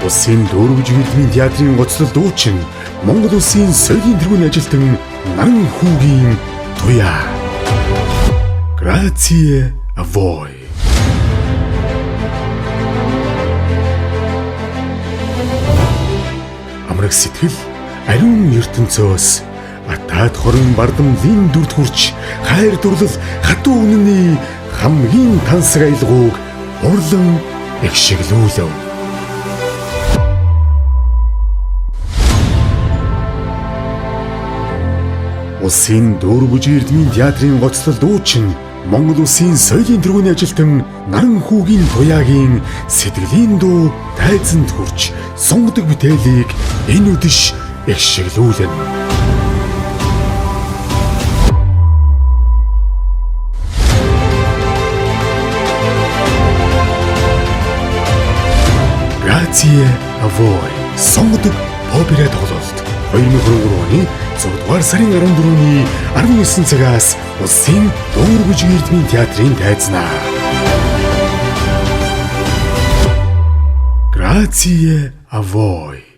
Улсын дөрвж хэлбэрийн театрын гоцлол дуучин Монгол Улсын соёлын тэргүүний ажилтан Наран хүүгийн туяа. Grazie a voi. Амраг сэтгэл ариун ертөнцөөс атаад хорон бардамлын дүрд хурч хайр дурлал хатуу үнэний хамгийн тансаг аялгауг урлан эгшиглүүлв. Улсын дөрвж эрдмийн театрын гоцлол дуучин Монгол Улсын соёлын тэргүүний ажилтан Наран хүүгийн туяагийн сэтгэлийн дуу тайзанд хүрч сонгодог бүтээлийг энэ үдэш эгшиглүүлнэ. Grazie a voi. Сонгодог опера тоглолт 2023 оны 6 дугаар сарын 14-ний 19 цагаас Улсын дөрвж эрдмийн театрын тайзнаа. Grazie a voi.